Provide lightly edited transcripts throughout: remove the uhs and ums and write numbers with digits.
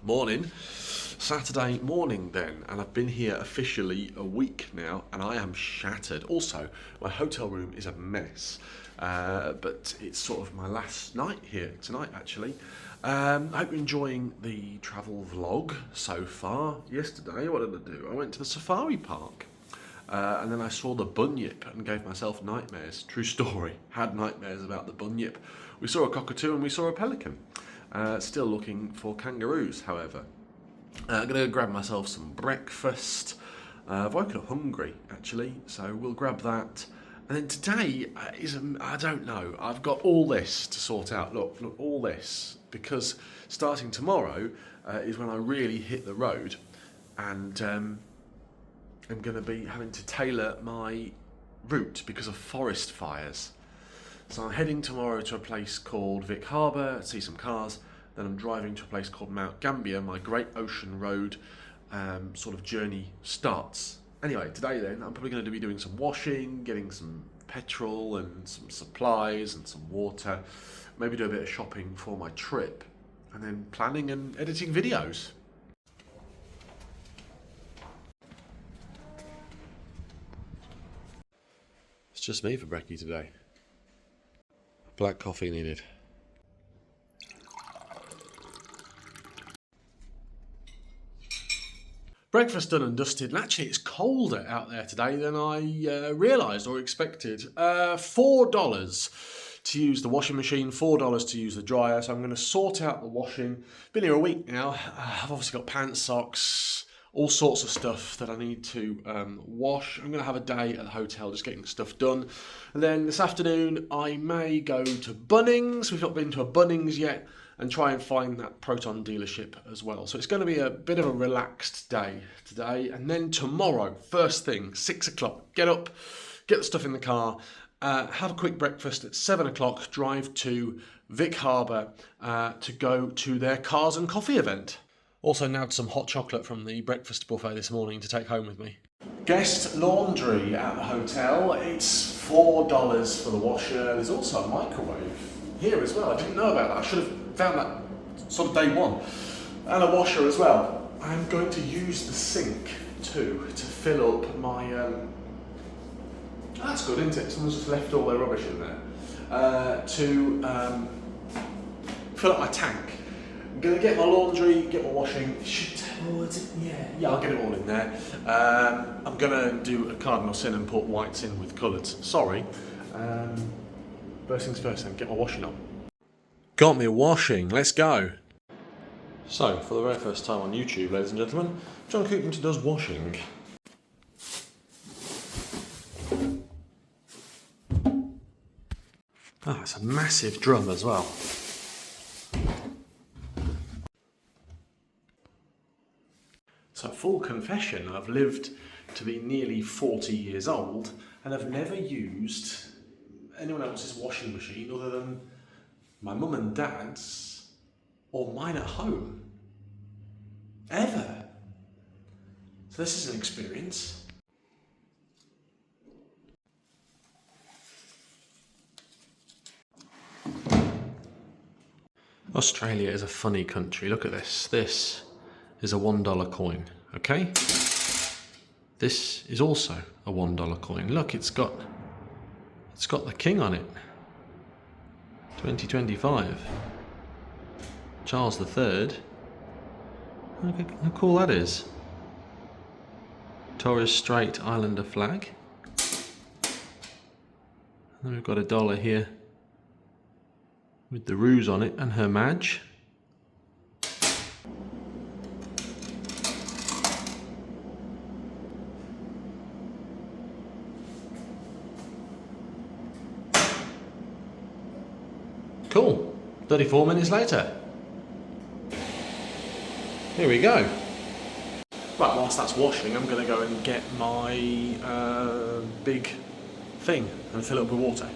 Morning. Saturday morning then, and I've been here officially a week now, and I am shattered. Also, my hotel room is a mess, but it's sort of my last night here tonight, actually. I hope you're enjoying the travel vlog so far. Yesterday, what did I do? I went to the safari park, and then I saw the bunyip and gave myself nightmares. True story. Had nightmares about the bunyip. We saw a cockatoo and we saw a pelican. Still looking for kangaroos, however. I'm going to grab myself some breakfast. I've woken up hungry, actually, so we'll grab that. And then today I don't know. I've got all this to sort out. Look, all this. Because starting tomorrow is when I really hit the road. And I'm going to be having to tailor my route because of forest fires. So I'm heading tomorrow to a place called Vic Harbour, see some cars. Then I'm driving to a place called Mount Gambier. My Great Ocean Road sort of journey starts. Anyway, today then, I'm probably going to be doing some washing, getting some petrol and some supplies and some water. Maybe do a bit of shopping for my trip. And then planning and editing videos. It's just me for brekkie today. Black coffee needed. Breakfast done and dusted, and actually it's colder out there today than I realised or expected. $4 to use the washing machine, $4 to use the dryer, so I'm going to sort out the washing. Been here a week now. I've obviously got pants, socks, all sorts of stuff that I need to wash. I'm going to have a day at the hotel just getting stuff done. And then this afternoon I may go to Bunnings. We've not been to a Bunnings yet. And try and find that Proton dealership as well. So it's going to be a bit of a relaxed day today. And then tomorrow, first thing, 6 o'clock, get up, get the stuff in the car, have a quick breakfast at 7 o'clock, drive to Vic Harbour to go to their Cars and Coffee event. Also nabbed some hot chocolate from the breakfast buffet this morning to take home with me. Guest laundry at the hotel. It's $4 for the washer. There's also a microwave here as well. I didn't know about that. I should have found that sort of day one. And a washer as well. I'm going to use the sink too to fill up my... that's good, isn't it? Someone's just left all their rubbish in there. To fill up my tank. I'm going to get my laundry, get my washing. Yeah, I'll get it all in there. I'm going to do a cardinal sin and put whites in with colours. Sorry. First things first then, get my washing on. Got me washing, let's go. So, for the very first time on YouTube, ladies and gentlemen, John Coupland does washing. Oh, it's a massive drum as well. So, full confession, I've lived to be nearly 40 years old and I've never used anyone else's washing machine other than my mum and dad's or mine at home. Ever. So this is an experience. Australia is a funny country. Look at this. This is a $1 coin, okay? This is also a $1 coin. Look, it's got the king on it. 2025. Charles III. Look how cool that is. Torres Strait Islander flag. And we've got a dollar here with the ruse on it and her madge. Cool. 34 minutes later. Here we go. Right, whilst that's washing, I'm going to go and get my big thing and fill it up with water.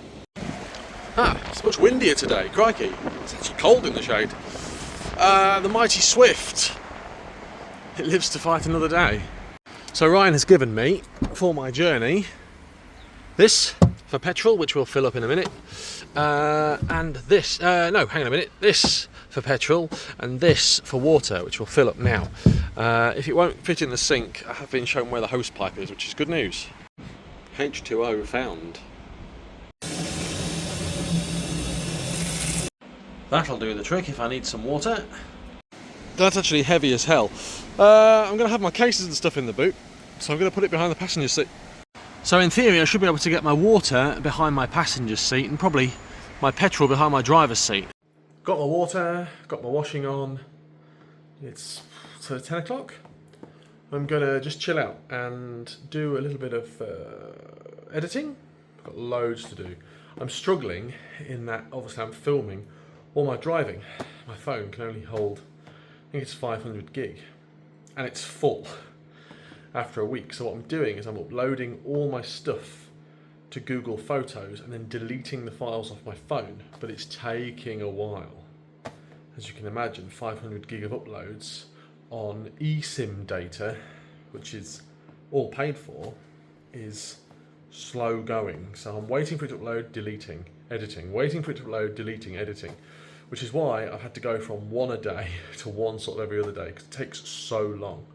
It's much windier today. Crikey. It's actually cold in the shade. The mighty Swift. It lives to fight another day. So Ryan has given me, for my journey, this for petrol, which we'll fill up in a minute, and this, no, hang on a minute, this for petrol and this for water, which we'll fill up now. If it won't fit in the sink, I have been shown where the hose pipe is, which is good news. H2O found. That'll do the trick if I need some water. That's actually heavy as hell. I'm going to have my cases and stuff in the boot, so I'm going to put it behind the passenger seat. So in theory I should be able to get my water behind my passenger seat and probably my petrol behind my driver's seat. Got my water, got my washing on. It's 10 o'clock. I'm going to just chill out and do a little bit of editing. I've got loads to do. I'm struggling in that obviously I'm filming all my driving. My phone can only hold, I think it's 500 gig, and it's full after a week. So what I'm doing is I'm uploading all my stuff to Google Photos and then deleting the files off my phone, but it's taking a while. As you can imagine, 500 gig of uploads on eSIM data, which is all paid for, is slow going. So I'm waiting for it to upload, deleting, editing, waiting for it to upload, deleting, editing, which is why I've had to go from one a day to one sort of every other day, because it takes so long.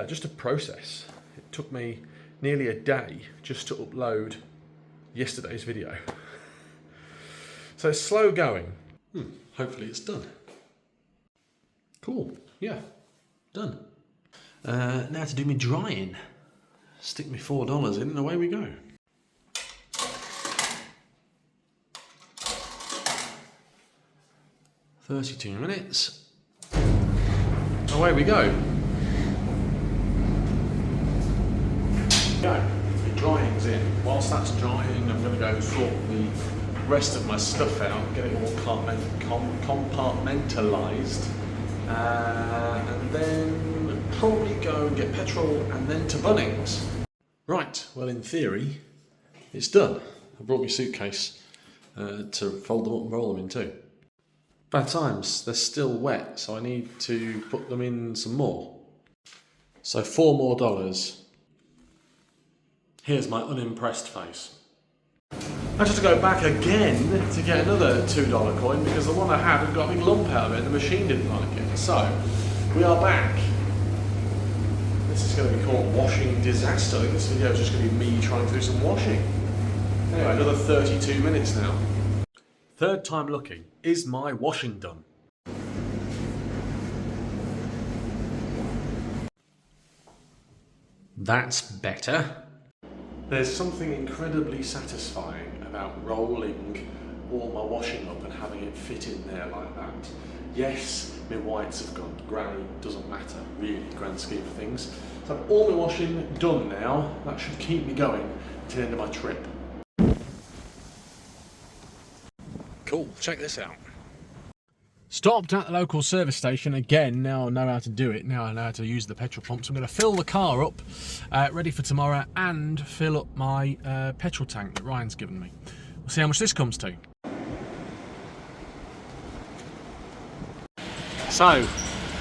Just to process. It took me nearly a day just to upload yesterday's video. So it's slow going. Hopefully it's done. Cool, yeah, done. Now to do me drying. Stick me $4 in and away we go. $32 minutes. Away we go. The drying's in. Whilst that's drying, I'm going to go sort the rest of my stuff out, get it all compartmentalised, and then probably go and get petrol and then to Bunnings. Right, well in theory, it's done. I brought my suitcase to fold them up and roll them in too. Bad times, they're still wet, so I need to put them in some more. So $4 more. Here's my unimpressed face. I had to go back again to get another $2 coin because the one I had got a big lump out of it and the machine didn't like it. So, we are back. This is going to be called Washing Disaster. I think this video is just going to be me trying to do some washing. Anyway, another 32 minutes now. Third time lucky. Is my washing done? That's better. There's something incredibly satisfying about rolling all my washing up and having it fit in there like that. Yes, my whites have gone grey, doesn't matter really, grand scheme of things. So I've all my washing done now. That should keep me going to the end of my trip. Cool, check this out. Stopped at the local service station again. Now I know how to do it. Now I know how to use the petrol pump. So I'm going to fill the car up, ready for tomorrow, and fill up my petrol tank that Ryan's given me. We'll see how much this comes to. So,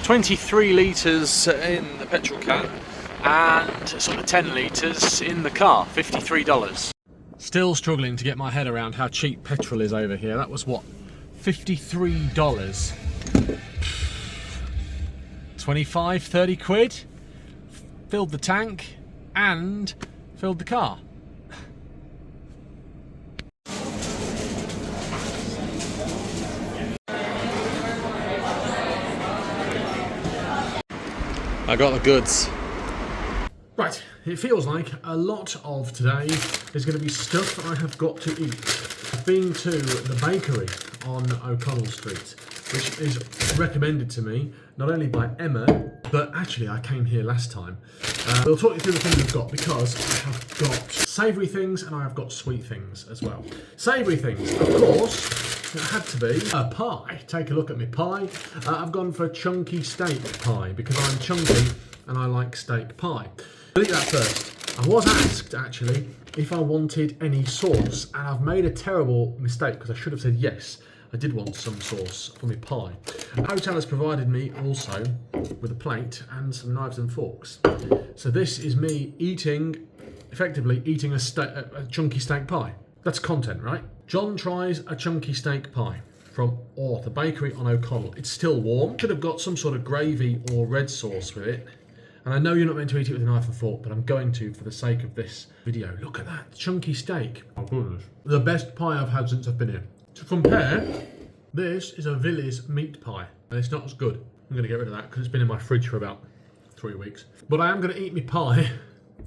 23 litres in the petrol can, and sort of 10 litres in the car, $53. Still struggling to get my head around how cheap petrol is over here. That was what? $53, 25, 30 quid, filled the tank and filled the car. I got the goods. Right, it feels like a lot of today is going to be stuff I have got to eat. I've been to the bakery on O'Connell Street, which is recommended to me not only by Emma, but actually I came here last time. We'll talk you through the things I've got, because I have got savoury things and I have got sweet things as well. Savoury things, of course, it had to be a pie. Take a look at my pie. I've gone for chunky steak pie because I'm chunky and I like steak pie. I'll eat that first. I was asked, actually, if I wanted any sauce, and I've made a terrible mistake because I should have said yes. I did want some sauce for my pie. The hotel has provided me also with a plate and some knives and forks. So this is me eating, effectively eating a chunky steak pie. That's content, right? John tries a chunky steak pie from the bakery on O'Connell. It's still warm. Should have got some sort of gravy or red sauce with it. And I know you're not meant to eat it with a knife and fork, but I'm going to for the sake of this video. Look at that chunky steak. Oh goodness. The best pie I've had since I've been here. To compare, this is a Villiers meat pie, and it's not as good. I'm gonna get rid of that because it's been in my fridge for about 3 weeks. But I am gonna eat my pie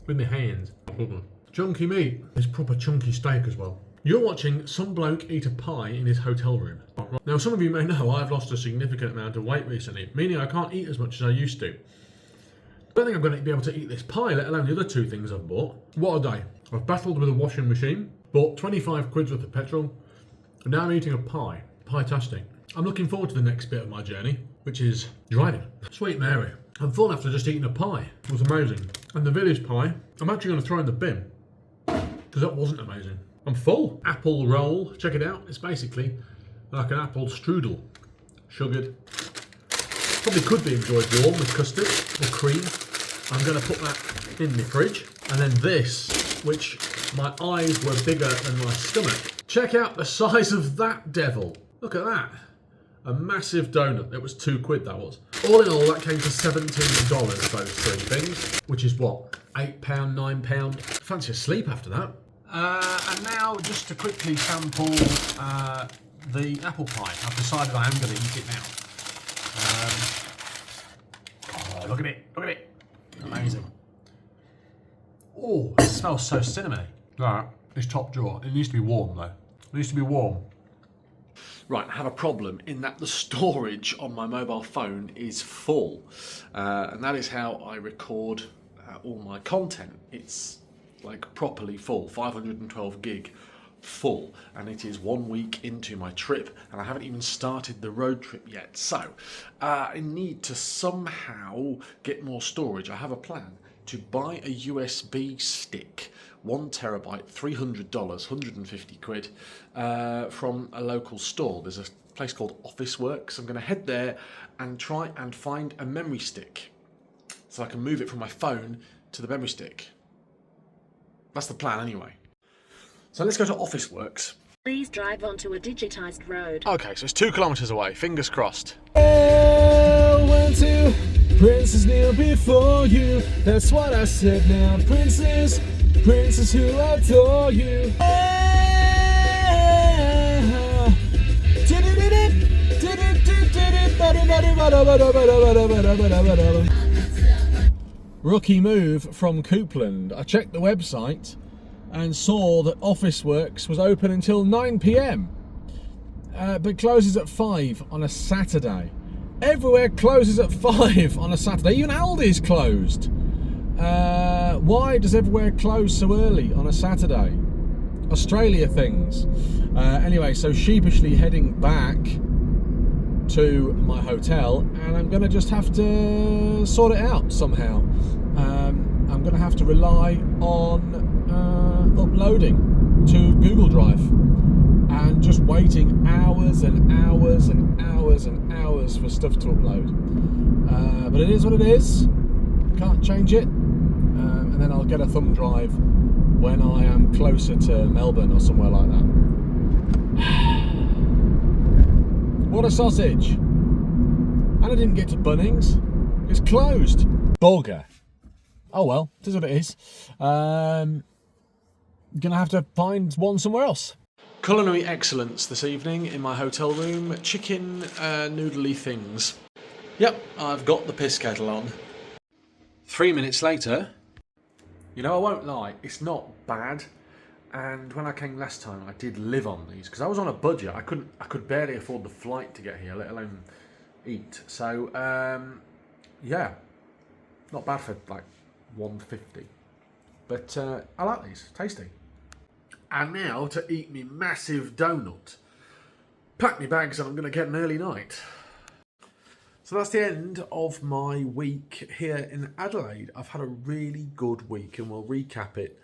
with my hands. Oh goodness. Chunky meat is proper chunky steak as well. You're watching some bloke eat a pie in his hotel room. Now, some of you may know I've lost a significant amount of weight recently, meaning I can't eat as much as I used to. I don't think I'm going to be able to eat this pie, let alone the other 2 things I've bought. What a day. I've battled with a washing machine, bought 25 quid's worth of petrol, and now I'm eating a pie. Pie-tastic. I'm looking forward to the next bit of my journey, which is driving. Sweet Mary. I'm full after just eating a pie. It was amazing. And the village pie, I'm actually going to throw in the bin, because that wasn't amazing. I'm full. Apple roll, check it out. It's basically like an apple strudel, sugared. Probably could be enjoyed warm with custard or cream. I'm going to put that in the fridge. And then this, which my eyes were bigger than my stomach. Check out the size of that devil. Look at that. A massive donut. It was 2 quid, that was. All in all, that came to $17, those 3 things. Which is what? £8, £9? Fancy a sleep after that. And now, just to quickly sample the apple pie. I've decided I am going to eat it now. Oh, look at it, look at it. Amazing. Oh, it smells so cinnamony. That is top drawer. It needs to be warm though. It needs to be warm. Right, I have a problem in that the storage on my mobile phone is full. And that is how I record all my content. It's like properly full, 512 gig full, and it is 1 week into my trip and I haven't even started the road trip yet. So I need to somehow get more storage. I have a plan to buy a USB stick, 1 terabyte, $300, 150 quid, from a local store. There's a place called Officeworks. I'm going to head there and try and find a memory stick so I can move it from my phone to the memory stick. That's the plan anyway. So let's go to Officeworks. Please drive onto a digitized road. Okay, so it's 2 kilometres away, fingers crossed. I went to Princess kneel before you. That's what I said now. Princess, princess who adore you. Rookie move from Coupland. I checked the website and saw that Officeworks was open until 9 p.m. But closes at 5 on a Saturday. Everywhere closes at 5 on a Saturday. Even Aldi's closed. Why does everywhere close so early on a Saturday? Australia things. Anyway, so sheepishly heading back to my hotel, and I'm going to just have to sort it out somehow. I'm going to have to rely on uploading to Google Drive and just waiting hours and hours and hours and hours for stuff to upload. But it is what it is. Can't change it. And then I'll get a thumb drive when I am closer to Melbourne or somewhere like that. What a sausage. And I didn't get to Bunnings. It's closed. Bugger. Oh well, it is what it is. Gonna have to find one somewhere else. Culinary excellence this evening in my hotel room. Chicken noodly things. Yep, I've got the piss kettle on. 3 minutes later. You know, I won't lie, it's not bad. And when I came last time, I did live on these because I was on a budget. I could barely afford the flight to get here, let alone eat. So yeah, not bad for like $1.50. But I like these, tasty. And now to eat me massive donut. Pack me bags and I'm going to get an early night. So that's the end of my week here in Adelaide. I've had a really good week and we'll recap it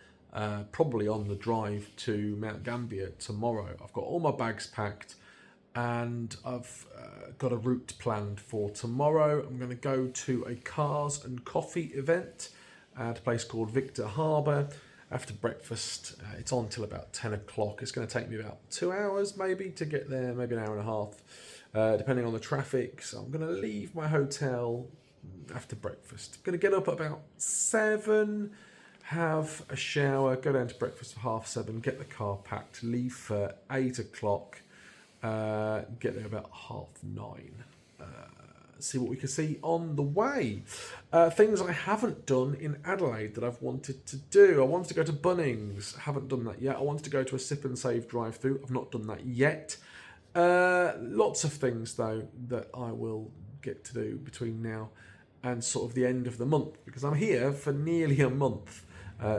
probably on the drive to Mount Gambier tomorrow. I've got all my bags packed and I've got a route planned for tomorrow. I'm going to go to a cars and coffee event at a place called Victor Harbour, after breakfast. It's on till about 10 o'clock. It's going to take me about 2 hours maybe to get there, maybe an hour and a half, depending on the traffic. So I'm going to leave my hotel after breakfast. I'm going to get up at about 7, have a shower, go down to breakfast at 7:30, get the car packed, leave for 8 o'clock, get there about 9:30. See what we can see on the way. Things I haven't done in Adelaide that I've wanted to do. I wanted to go to Bunnings. Haven't done that yet. I wanted to go to a sip and save drive-through. I've not done that yet. Lots of things though that I will get to do between now and sort of the end of the month, because I'm here for nearly a month.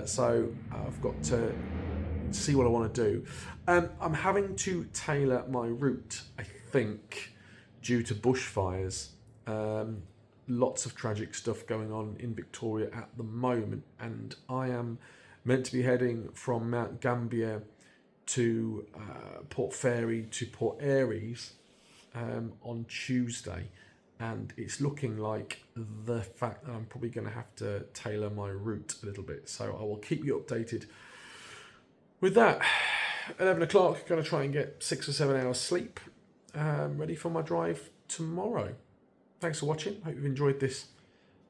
So I've got to see what I want to do. I'm having to tailor my route, I think, due to bushfires. Lots of tragic stuff going on in Victoria at the moment, and I am meant to be heading from Mount Gambier to Port Fairy to Port Aries on Tuesday, and it's looking like the fact that I'm probably going to have to tailor my route a little bit, so I will keep you updated with that. 11 o'clock, going to try and get 6 or 7 hours sleep, ready for my drive tomorrow. Thanks for watching. Hope you've enjoyed this,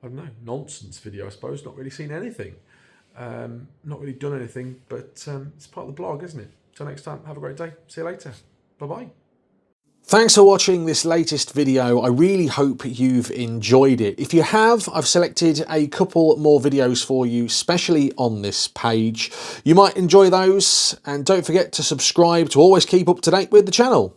I don't know, nonsense video, I suppose. Not really seen anything. Not really done anything, but it's part of the blog, isn't it? Till next time, have a great day. See you later. Bye-bye. Thanks for watching this latest video. I really hope you've enjoyed it. If you have, I've selected a couple more videos for you, especially on this page. You might enjoy those, and don't forget to subscribe to always keep up to date with the channel.